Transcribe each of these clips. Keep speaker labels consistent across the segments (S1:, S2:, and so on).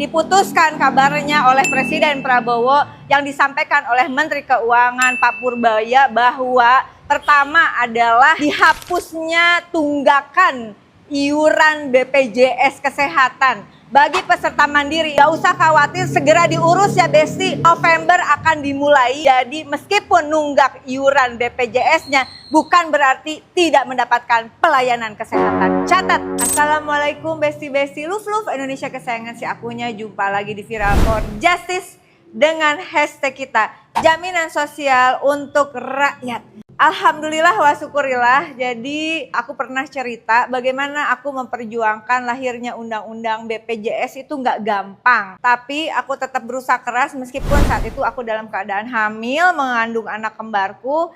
S1: diputuskan kabarnya oleh Presiden Prabowo yang disampaikan oleh Menteri Keuangan Pak Purbaya bahwa pertama adalah dihapusnya tunggakan iuran BPJS Kesehatan bagi peserta mandiri. Gak usah khawatir, segera diurus ya Besti. November akan dimulai. Jadi meskipun nunggak iuran BPJS-nya bukan berarti tidak mendapatkan pelayanan kesehatan. Catat. Assalamualaikum Besti-Besti, love Indonesia kesayangan si akunya. Jumpa lagi di Viral for Justice dengan hashtag kita, jaminan sosial untuk rakyat. Alhamdulillah wa syukurillah. Jadi aku pernah cerita bagaimana aku memperjuangkan lahirnya undang-undang BPJS itu nggak gampang. Tapi aku tetap berusaha keras meskipun saat itu aku dalam keadaan hamil mengandung anak kembarku.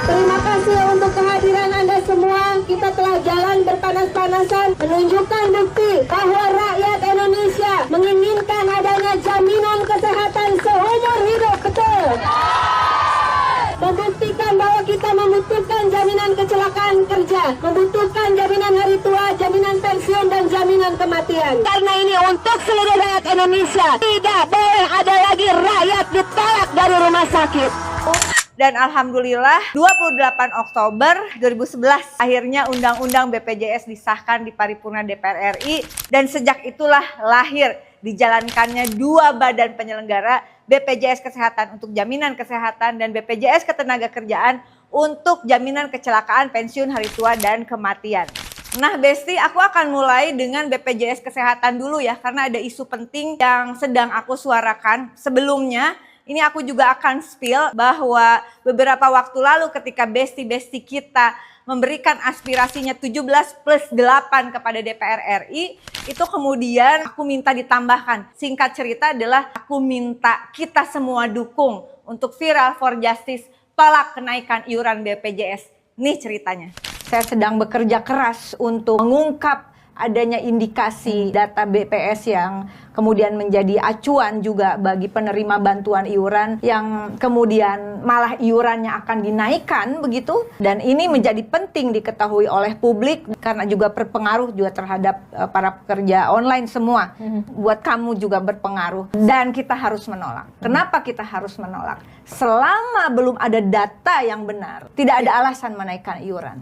S2: Terima kasih untuk kehadiran Anda semua. Kita telah jalan berpanas-panasan menunjukkan bukti bahwa rakyat Indonesia menginginkan adanya jaminan kesehatan seumur hidup. Betul. Membuktikan bahwa kita membutuhkan jaminan kecelakaan kerja, membutuhkan jaminan hari tua, jaminan pensiun, dan jaminan kematian. Karena ini untuk seluruh rakyat Indonesia. Tidak boleh ada lagi rakyat ditolak dari rumah sakit.
S1: Dan Alhamdulillah 28 Oktober 2011 akhirnya Undang-Undang BPJS disahkan di paripurna DPR RI. Dan sejak itulah lahir dijalankannya dua badan penyelenggara, BPJS Kesehatan untuk jaminan kesehatan dan BPJS Ketenagakerjaan untuk jaminan kecelakaan, pensiun, hari tua, dan kematian. Nah Besti, aku akan mulai dengan BPJS Kesehatan dulu ya, karena ada isu penting yang sedang aku suarakan. Sebelumnya, ini aku juga akan spill bahwa beberapa waktu lalu ketika Besti-Besti kita memberikan aspirasinya 17+8 kepada DPR RI, itu kemudian aku minta ditambahkan. Singkat cerita adalah aku minta kita semua dukung untuk Viral for Justice, tolak kenaikan iuran BPJS. Nih ceritanya. Saya sedang bekerja keras untuk mengungkap adanya indikasi data BPS yang kemudian menjadi acuan juga bagi penerima bantuan iuran yang kemudian malah iurannya akan dinaikkan begitu. Dan ini menjadi penting diketahui oleh publik karena juga berpengaruh juga terhadap para pekerja online semua. Buat kamu juga berpengaruh dan kita harus menolak. Kenapa kita harus menolak? Selama belum ada data yang benar, tidak ada alasan menaikkan iuran.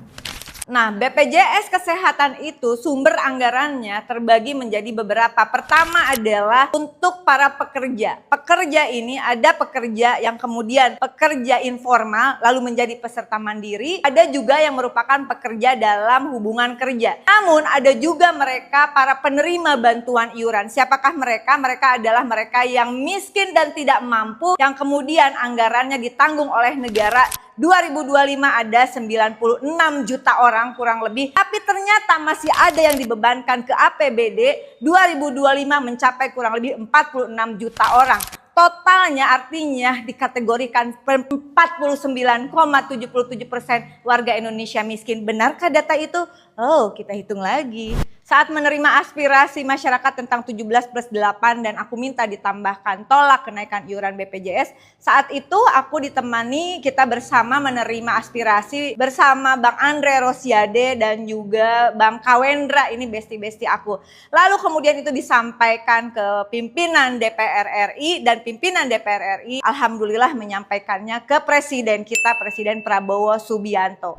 S1: Nah, BPJS Kesehatan itu sumber anggarannya terbagi menjadi beberapa. Pertama adalah untuk para pekerja. Pekerja ini ada pekerja yang kemudian pekerja informal lalu menjadi peserta mandiri. Ada juga yang merupakan pekerja dalam hubungan kerja. Namun ada juga mereka para penerima bantuan iuran. Siapakah mereka? Mereka adalah mereka yang miskin dan tidak mampu yang kemudian anggarannya ditanggung oleh negara. 2025 ada 96 juta orang kurang lebih, tapi ternyata masih ada yang dibebankan ke APBD. 2025 mencapai kurang lebih 46 juta orang. Totalnya artinya dikategorikan 49,77% warga Indonesia miskin. Benarkah data itu? Oh, kita hitung lagi. Saat menerima aspirasi masyarakat tentang 17+8 dan aku minta ditambahkan tolak kenaikan iuran BPJS, saat itu aku ditemani kita bersama menerima aspirasi bersama Bang Andre Rosiade dan juga Bang Kawendra, ini besti-besti aku. Lalu kemudian itu disampaikan ke pimpinan DPR RI dan pimpinan DPR RI alhamdulillah menyampaikannya ke presiden kita, Presiden Prabowo Subianto.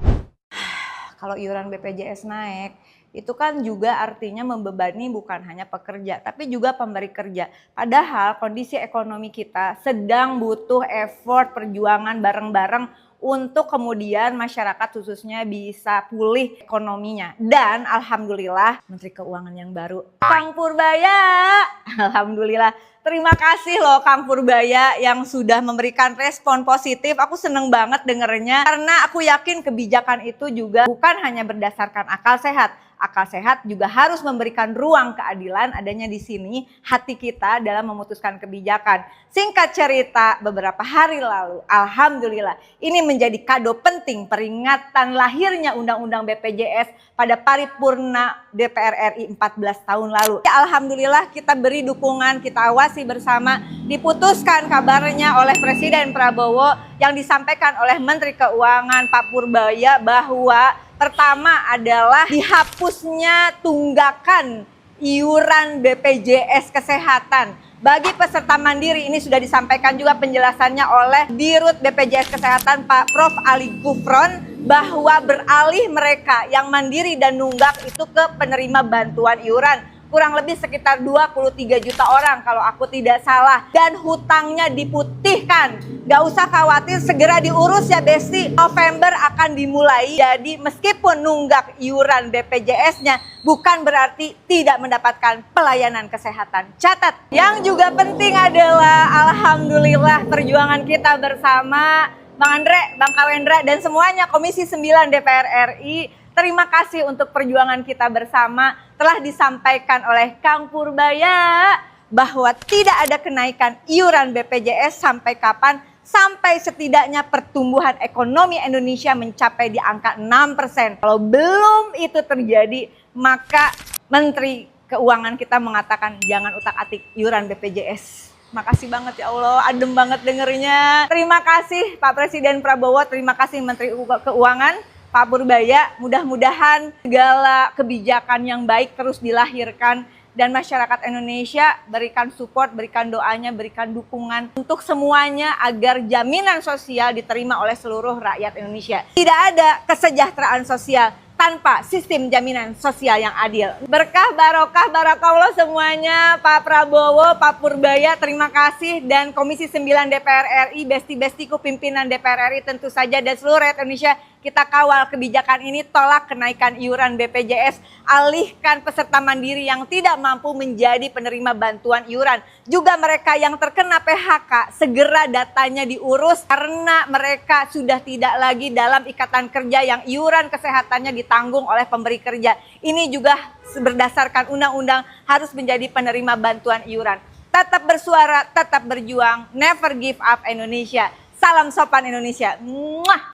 S1: Kalau iuran BPJS naik, itu kan juga artinya membebani bukan hanya pekerja, tapi juga pemberi kerja. Padahal kondisi ekonomi kita sedang butuh effort perjuangan bareng-bareng untuk kemudian masyarakat khususnya bisa pulih ekonominya. Dan alhamdulillah Menteri Keuangan yang baru, Kang Purbaya, alhamdulillah. Terima kasih loh Kang Purbaya yang sudah memberikan respon positif. Aku seneng banget dengernya karena aku yakin kebijakan itu juga bukan hanya berdasarkan akal sehat. Akal sehat juga harus memberikan ruang keadilan adanya di sini hati kita dalam memutuskan kebijakan. Singkat cerita, beberapa hari lalu, alhamdulillah ini menjadi kado penting peringatan lahirnya Undang-Undang BPJS pada paripurna DPR RI 14 tahun lalu. Alhamdulillah kita beri dukungan, kita awasi bersama, diputuskan kabarnya oleh Presiden Prabowo yang disampaikan oleh Menteri Keuangan Pak Purbaya bahwa pertama adalah dihapusnya tunggakan iuran BPJS Kesehatan. Bagi peserta mandiri ini sudah disampaikan juga penjelasannya oleh Dirut BPJS Kesehatan Pak Prof. Ali Gufron bahwa beralih mereka yang mandiri dan nunggak itu ke penerima bantuan iuran. Kurang lebih sekitar 23 juta orang kalau aku tidak salah. Dan hutangnya diputihkan. Gak usah khawatir, segera diurus ya Besti. November akan dimulai. Jadi meskipun nunggak iuran BPJS-nya, bukan berarti tidak mendapatkan pelayanan kesehatan. Catat. Yang juga penting adalah alhamdulillah perjuangan kita bersama Bang Andre, Bang Kawendra, dan semuanya Komisi 9 DPR RI. Terima kasih untuk perjuangan kita bersama. Telah disampaikan oleh Kang Purbaya bahwa tidak ada kenaikan iuran BPJS sampai kapan? Sampai setidaknya pertumbuhan ekonomi Indonesia mencapai di angka 6%. Kalau belum itu terjadi, maka Menteri Keuangan kita mengatakan jangan utak-atik iuran BPJS. Makasih banget ya Allah, adem banget dengernya. Terima kasih Pak Presiden Prabowo, terima kasih Menteri Keuangan Pak Purbaya. Mudah-mudahan segala kebijakan yang baik terus dilahirkan dan masyarakat Indonesia berikan support, berikan doanya, berikan dukungan untuk semuanya agar jaminan sosial diterima oleh seluruh rakyat Indonesia. Tidak ada kesejahteraan sosial tanpa sistem jaminan sosial yang adil. Berkah, barokah, barakallah semuanya. Pak Prabowo, Pak Purbaya, terima kasih. Dan Komisi 9 DPR RI, besti-bestiku pimpinan DPR RI tentu saja dan seluruh rakyat Indonesia, kita kawal kebijakan ini, tolak kenaikan iuran BPJS, alihkan peserta mandiri yang tidak mampu menjadi penerima bantuan iuran. Juga mereka yang terkena PHK, segera datanya diurus karena mereka sudah tidak lagi dalam ikatan kerja yang iuran kesehatannya ditanggung oleh pemberi kerja. Ini juga berdasarkan undang-undang harus menjadi penerima bantuan iuran. Tetap bersuara, tetap berjuang, never give up Indonesia. Salam sopan Indonesia. Muah.